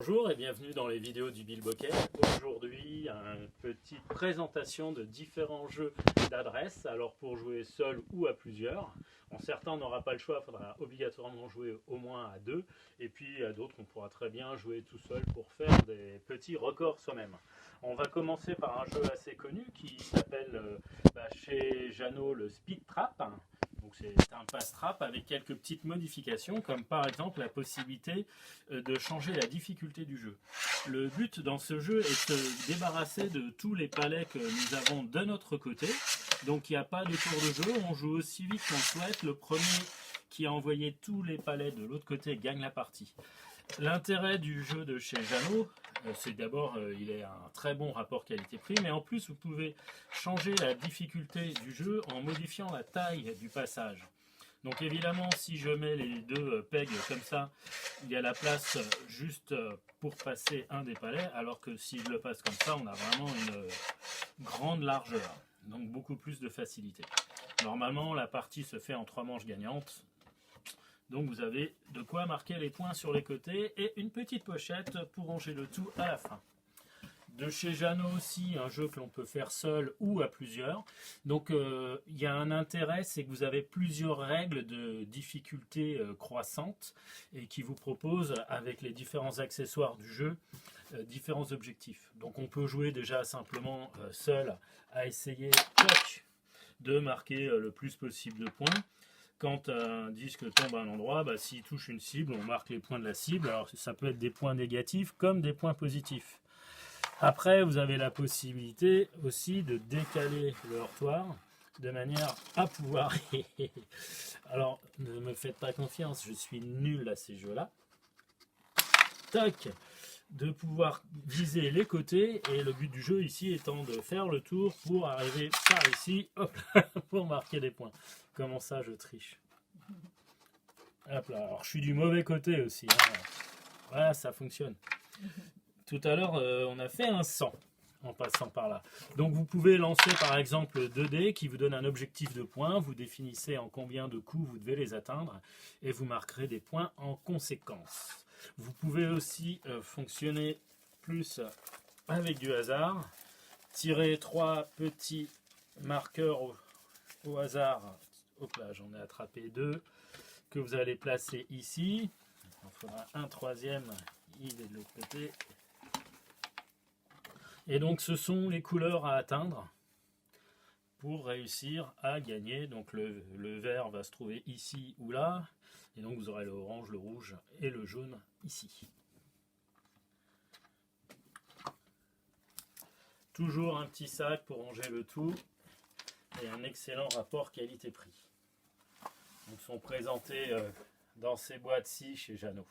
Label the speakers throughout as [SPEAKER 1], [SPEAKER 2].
[SPEAKER 1] Bonjour et bienvenue dans les vidéos du Bilboquet. Aujourd'hui, une petite présentation de différents jeux d'adresse. Alors pour jouer seul ou à plusieurs. Bon, certains on n'aura pas le choix, il faudra obligatoirement jouer au moins à deux. Et puis à d'autres on pourra très bien jouer tout seul pour faire des petits records soi-même. On va commencer par un jeu assez connu qui s'appelle chez Jeannot le Speed Trap. Donc c'est un pass-trap avec quelques petites modifications, comme par exemple la possibilité de changer la difficulté du jeu. Le but dans ce jeu est de se débarrasser de tous les palets que nous avons de notre côté. Donc il n'y a pas de tour de jeu, on joue aussi vite qu'on souhaite. Le premier qui a envoyé tous les palets de l'autre côté gagne la partie. L'intérêt du jeu de chez Jeannot, c'est d'abord il est un très bon rapport qualité-prix, mais en plus vous pouvez changer la difficulté du jeu en modifiant la taille du passage. Donc évidemment si je mets les deux pegs comme ça, il y a la place juste pour passer un des palets, alors que si je le passe comme ça, on a vraiment une grande largeur, donc beaucoup plus de facilité. Normalement la partie se fait en 3 manches gagnantes. Donc vous avez de quoi marquer les points sur les côtés et une petite pochette pour ranger le tout à la fin. De chez Jeannot aussi, un jeu que l'on peut faire seul ou à plusieurs. Donc il y a un intérêt, c'est que vous avez plusieurs règles de difficulté croissante et qui vous proposent, avec les différents accessoires du jeu, différents objectifs. Donc on peut jouer déjà simplement seul à essayer de marquer le plus possible de points. Quand un disque tombe à un endroit, s'il touche une cible, on marque les points de la cible. Alors ça peut être des points négatifs comme des points positifs. Après, vous avez la possibilité aussi de décaler le heurtoir de manière à pouvoir... Alors, ne me faites pas confiance, je suis nul à ces jeux-là. Tac, de pouvoir viser les côtés, et le but du jeu ici étant de faire le tour pour arriver par ici, hop, pour marquer des points. Comment ça je triche? Hop là, alors je suis du mauvais côté aussi, hein. Voilà, ça fonctionne. Tout à l'heure on a fait un 100 en passant par là. Donc vous pouvez lancer par exemple 2 dés qui vous donnent un objectif de points, vous définissez en combien de coups vous devez les atteindre et vous marquerez des points en conséquence. Vous pouvez aussi fonctionner plus avec du hasard, tirer 3 petits marqueurs au hasard. Hop là, j'en ai attrapé 2 que vous allez placer ici. Il en faudra un troisième, il est de l'autre côté. Et donc ce sont les couleurs à atteindre pour réussir à gagner. Donc le vert va se trouver ici ou là. Et donc vous aurez le orange, le rouge et le jaune ici. Toujours un petit sac pour ranger le tout. Et un excellent rapport qualité-prix. Donc sont présentés dans ces boîtes-ci chez Jeannot.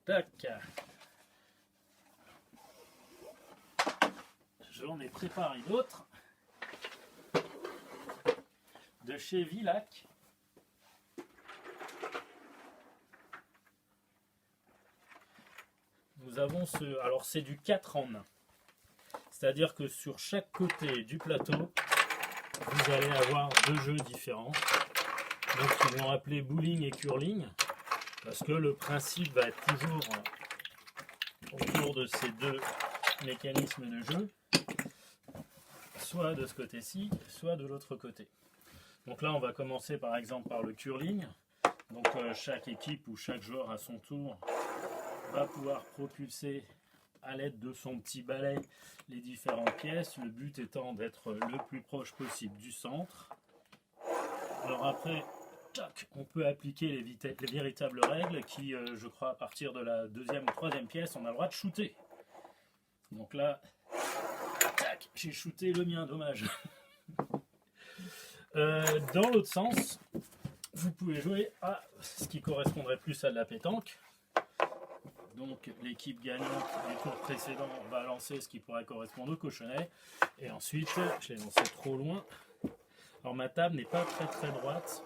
[SPEAKER 1] Tac. J'en ai préparé d'autres. De chez Villac. Nous avons alors c'est du 4 en 1. C'est-à-dire que sur chaque côté du plateau, vous allez avoir 2 jeux différents. Donc ils vont appeler bowling et curling. Parce que le principe va être toujours autour de ces 2 mécanismes de jeu. Soit de ce côté-ci, soit de l'autre côté. Donc là on va commencer par exemple par le curling. Donc chaque équipe ou chaque joueur à son tour va pouvoir propulser à l'aide de son petit balai les différentes pièces, le but étant d'être le plus proche possible du centre. Alors après, tac, on peut appliquer les véritables règles qui, je crois, à partir de la 2e ou 3e pièce, on a le droit de shooter. Donc là, tac, j'ai shooté le mien, dommage. Dans l'autre sens, vous pouvez jouer à ce qui correspondrait plus à de la pétanque. Donc l'équipe gagnante du tour précédent va lancer ce qui pourrait correspondre au cochonnet. Et ensuite, je l'ai lancé trop loin. Alors ma table n'est pas très droite.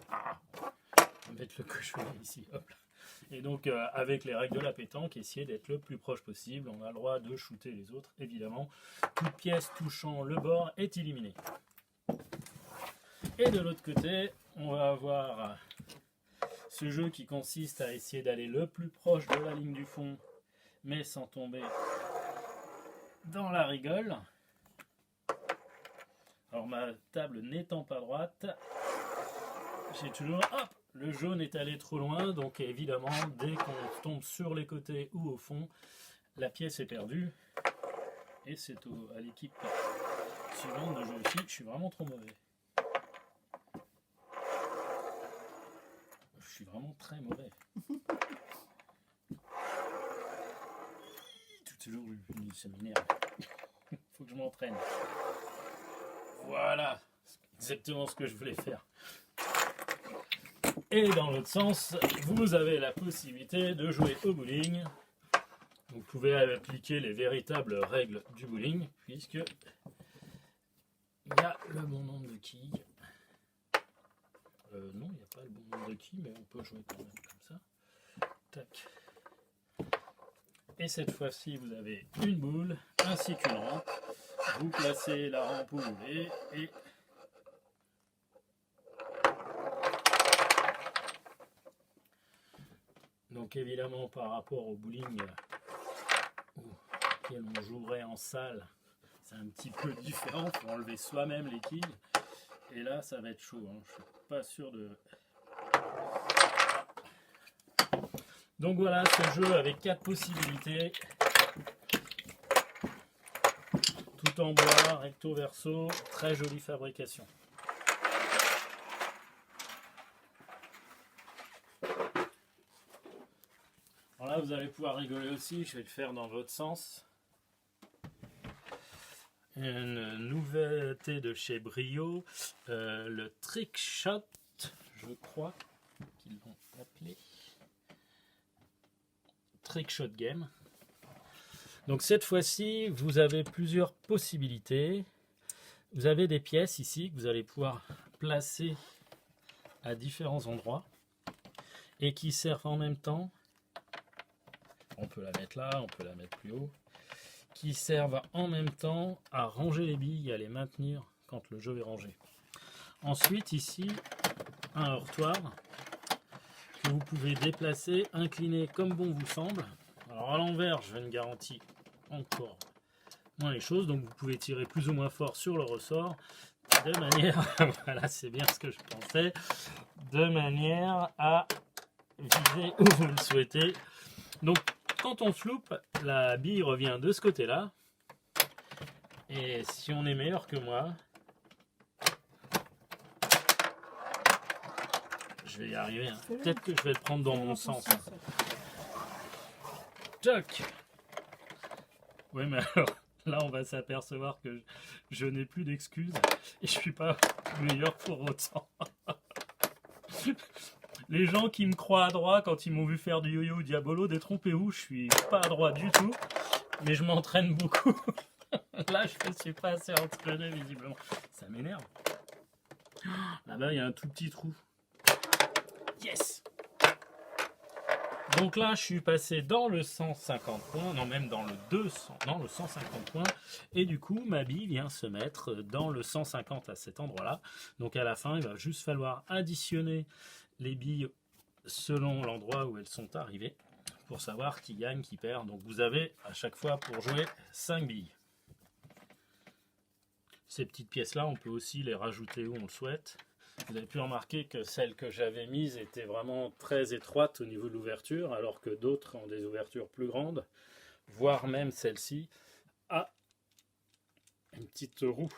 [SPEAKER 1] On va mettre le cochonnet ici. Hop là. Et donc avec les règles de la pétanque, essayer d'être le plus proche possible. On a le droit de shooter les autres, évidemment. Toute pièce touchant le bord est éliminée. Et de l'autre côté, on va avoir Ce jeu qui consiste à essayer d'aller le plus proche de la ligne du fond, mais sans tomber dans la rigole. Alors ma table n'étant pas droite, j'ai toujours, hop, le jaune est allé trop loin, donc évidemment, dès qu'on tombe sur les côtés ou au fond, la pièce est perdue. Et c'est à l'équipe suivante de jouer aussi. Je suis vraiment trop mauvais. Je suis vraiment très mauvais. Toujours, ça m'énerve. Faut que je m'entraîne. Voilà, exactement ce que je voulais faire. Et dans l'autre sens, vous avez la possibilité de jouer au bowling. Vous pouvez appliquer les véritables règles du bowling, puisque il y a le bon nombre de quilles. Non, il n'y a pas le bon nombre de quilles, mais on peut jouer quand même comme ça. Tac. Et cette fois-ci, vous avez une boule ainsi qu'une rampe. Vous placez la rampe où vous voulez et donc évidemment par rapport au bowling auquel on jouerait en salle, c'est un petit peu différent. Il faut enlever soi-même les quilles. Et là, ça va être chaud. Hein. Je suis pas sûr de. Donc voilà, ce jeu avec 4 possibilités. Tout en bois, recto verso, très jolie fabrication. Alors là, vous allez pouvoir rigoler aussi, je vais le faire dans votre sens. Une nouveauté de chez Brio, le Trick Shot, je crois qu'ils l'ont appelé. Trick Shot Game. Donc cette fois-ci, vous avez plusieurs possibilités. Vous avez des pièces ici que vous allez pouvoir placer à différents endroits et qui servent en même temps. On peut la mettre là, on peut la mettre plus haut. Qui servent en même temps à ranger les billes et à les maintenir quand le jeu est rangé. Ensuite, ici, un heurtoir que vous pouvez déplacer, incliner comme bon vous semble. Alors à l'envers, je ne garantis encore moins les choses, donc vous pouvez tirer plus ou moins fort sur le ressort de manière, voilà, c'est bien ce que je pensais, de manière à viser où vous le souhaitez. Donc quand on se loupe, la bille revient de ce côté-là, et si on est meilleur que moi, je vais y arriver, hein. Peut-être que je vais le prendre dans mon sens. Hein. Toc. Oui, mais alors, là, on va s'apercevoir que je n'ai plus d'excuses et je suis pas meilleur pour autant. Les gens qui me croient adroit quand ils m'ont vu faire du yo-yo ou diabolo, détrompez-vous, je suis pas adroit du tout, mais je m'entraîne beaucoup. Là, je ne suis pas assez entraîné, visiblement. Ça m'énerve. Là-bas, il y a un tout petit trou. Yes! Donc là, je suis passé dans le 150 points, non même dans le 200, non le 150 points, et du coup, ma bille vient se mettre dans le 150 à cet endroit-là. Donc à la fin, il va juste falloir additionner les billes selon l'endroit où elles sont arrivées pour savoir qui gagne, qui perd. Donc vous avez à chaque fois pour jouer 5 billes. Ces petites pièces-là, on peut aussi les rajouter où on le souhaite. Vous avez pu remarquer que celle que j'avais mise était vraiment très étroite au niveau de l'ouverture, alors que d'autres ont des ouvertures plus grandes, voire même celle-ci a une petite roue.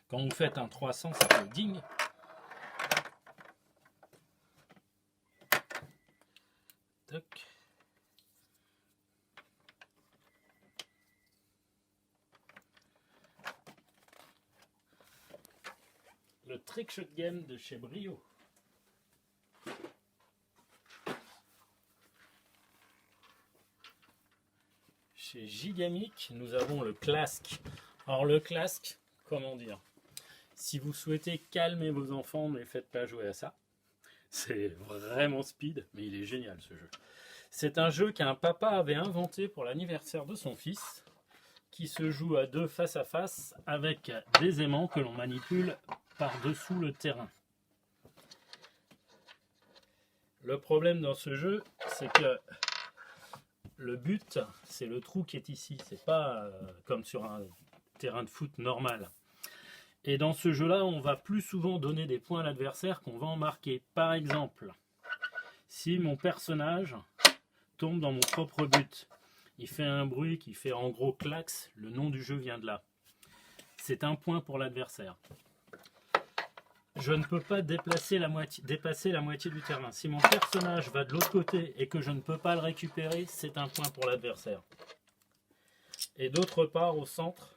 [SPEAKER 1] Quand vous faites un 300, ça fait ding. Toc. Le Trick Shot Game de chez Brio. Chez Gigamic, nous avons le Clask. Alors le Clask, comment dire? Si vous souhaitez calmer vos enfants, ne les faites pas jouer à ça. C'est vraiment speed, mais il est génial ce jeu. C'est un jeu qu'un papa avait inventé pour l'anniversaire de son fils. qui se joue à deux face à face avec des aimants que l'on manipule par-dessous le terrain. Le problème dans ce jeu, c'est que le but, c'est le trou qui est ici. C'est pas comme sur un terrain de foot normal. Et dans ce jeu-là, on va plus souvent donner des points à l'adversaire qu'on va en marquer. Par exemple, si mon personnage tombe dans mon propre but, il fait un bruit qui fait en gros klax, le nom du jeu vient de là. C'est un point pour l'adversaire. Je ne peux pas dépasser la moitié du terrain. Si mon personnage va de l'autre côté et que je ne peux pas le récupérer, c'est un point pour l'adversaire. Et d'autre part, au centre,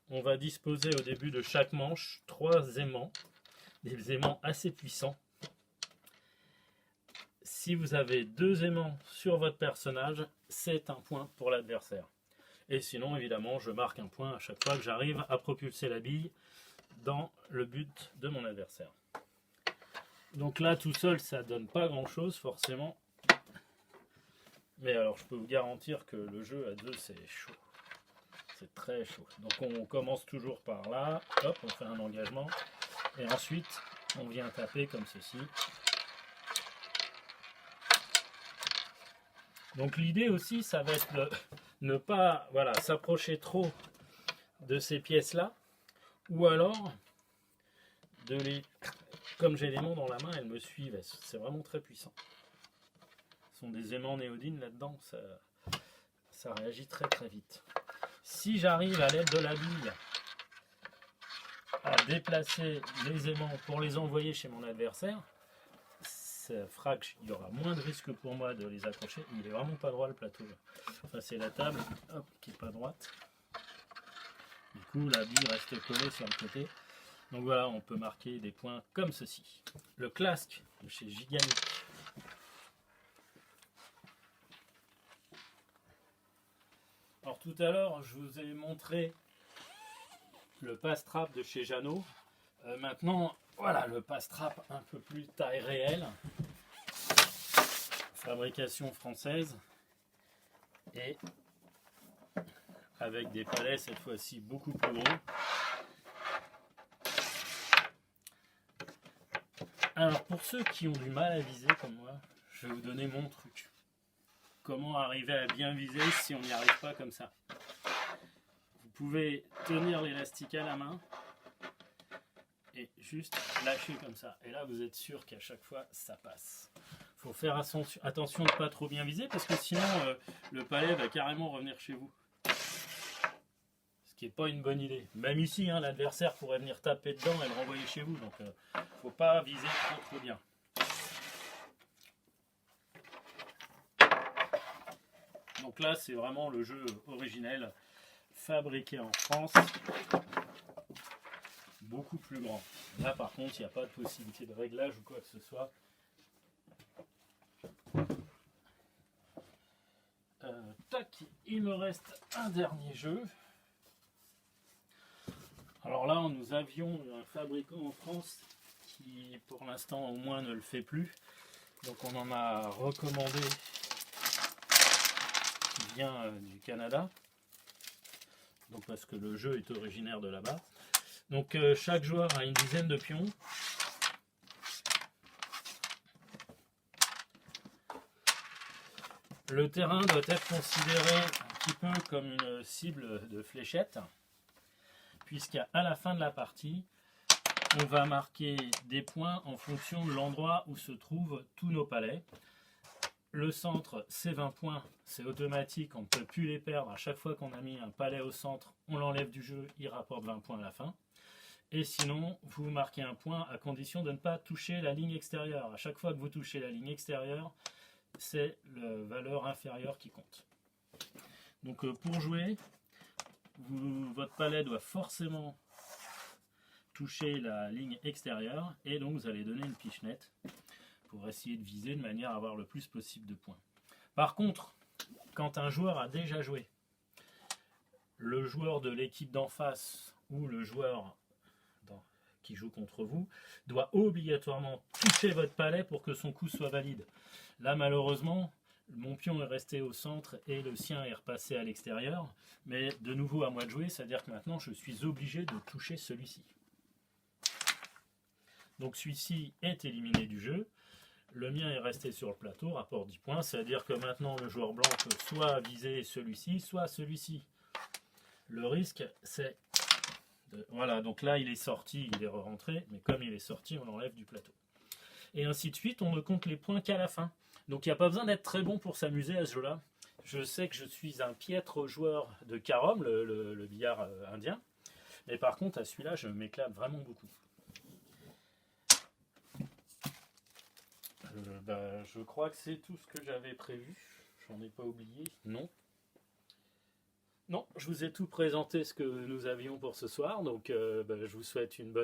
[SPEAKER 1] on va disposer au début de chaque manche 3 aimants, des aimants assez puissants. Si vous avez 2 aimants sur votre personnage, c'est un point pour l'adversaire. Et sinon, évidemment, je marque un point à chaque fois que j'arrive à propulser la bille dans le but de mon adversaire. Donc là, tout seul, ça donne pas grand-chose, forcément. Mais alors, je peux vous garantir que le jeu à 2, c'est chaud. C'est très chaud. Donc on commence toujours par là, hop, on fait un engagement, et ensuite on vient taper comme ceci. Donc l'idée aussi, ça va être de ne pas s'approcher trop de ces pièces-là, ou alors de les... Comme j'ai les noms dans la main, elles me suivent, c'est vraiment très puissant. Ce sont des aimants néodyne là-dedans, ça réagit très très vite. Si j'arrive à l'aide de la bille à déplacer les aimants pour les envoyer chez mon adversaire, ça fera qu'il y aura moins de risque pour moi de les accrocher. Il est vraiment pas droit le plateau. Enfin, c'est la table qui n'est pas droite. Du coup, la bille reste collée sur le côté. Donc voilà, on peut marquer des points comme ceci. Le Klask de chez Gigamic. Alors tout à l'heure, je vous ai montré le passe-trappe de chez Jeannot. Maintenant, voilà le passe-trappe un peu plus taille réelle. Fabrication française. Et avec des palets cette fois-ci beaucoup plus gros. Alors pour ceux qui ont du mal à viser comme moi, je vais vous donner mon truc. Comment arriver à bien viser si on n'y arrive pas comme ça. Vous pouvez tenir l'élastique à la main et juste lâcher comme ça. Et là, vous êtes sûr qu'à chaque fois, ça passe. Il faut faire attention de ne pas trop bien viser parce que sinon, le palais va carrément revenir chez vous. Ce qui n'est pas une bonne idée. Même ici, l'adversaire pourrait venir taper dedans et le renvoyer chez vous. Donc, il ne faut pas viser trop bien. Donc là, c'est vraiment le jeu originel, fabriqué en France, beaucoup plus grand. Là, par contre, il n'y a pas de possibilité de réglage ou quoi que ce soit. Tac, il me reste un dernier jeu. Alors là, nous avions un fabricant en France qui, pour l'instant, au moins, ne le fait plus. Donc on en a recommandé qui vient du Canada, donc parce que le jeu est originaire de là-bas. Donc chaque joueur a une dizaine de pions. Le terrain doit être considéré un petit peu comme une cible de fléchette, puisqu'à la fin de la partie, on va marquer des points en fonction de l'endroit où se trouvent tous nos palets. Le centre, c'est 20 points, c'est automatique, on ne peut plus les perdre. À chaque fois qu'on a mis un palais au centre, on l'enlève du jeu, il rapporte 20 points à la fin. Et sinon, vous marquez un point à condition de ne pas toucher la ligne extérieure. À chaque fois que vous touchez la ligne extérieure, c'est la valeur inférieure qui compte. Donc pour jouer, votre palais doit forcément toucher la ligne extérieure et donc vous allez donner une pichenette pour essayer de viser de manière à avoir le plus possible de points. Par contre, quand un joueur a déjà joué, le joueur de l'équipe d'en face ou le joueur qui joue contre vous doit obligatoirement toucher votre palais pour que son coup soit valide. Là, malheureusement, Mon pion est resté au centre et le sien est repassé à l'extérieur. Mais de nouveau à moi de jouer, c'est-à-dire que maintenant je suis obligé de toucher celui-ci. Donc celui-ci est éliminé du jeu. Le mien est resté sur le plateau, rapport 10 points. C'est-à-dire que maintenant le joueur blanc peut soit viser celui-ci, soit celui-ci. Le risque, c'est... Voilà, donc là il est sorti, il est rentré, mais comme il est sorti, on l'enlève du plateau. Et ainsi de suite, on ne compte les points qu'à la fin. Donc il n'y a pas besoin d'être très bon pour s'amuser à ce jeu-là. Je sais que je suis un piètre joueur de carom, le billard indien. Mais par contre, à celui-là, je m'éclate vraiment beaucoup. Je crois que c'est tout ce que j'avais prévu. J'en ai pas oublié. Non. Non, je vous ai tout présenté ce que nous avions pour ce soir. Donc je vous souhaite une bonne soirée.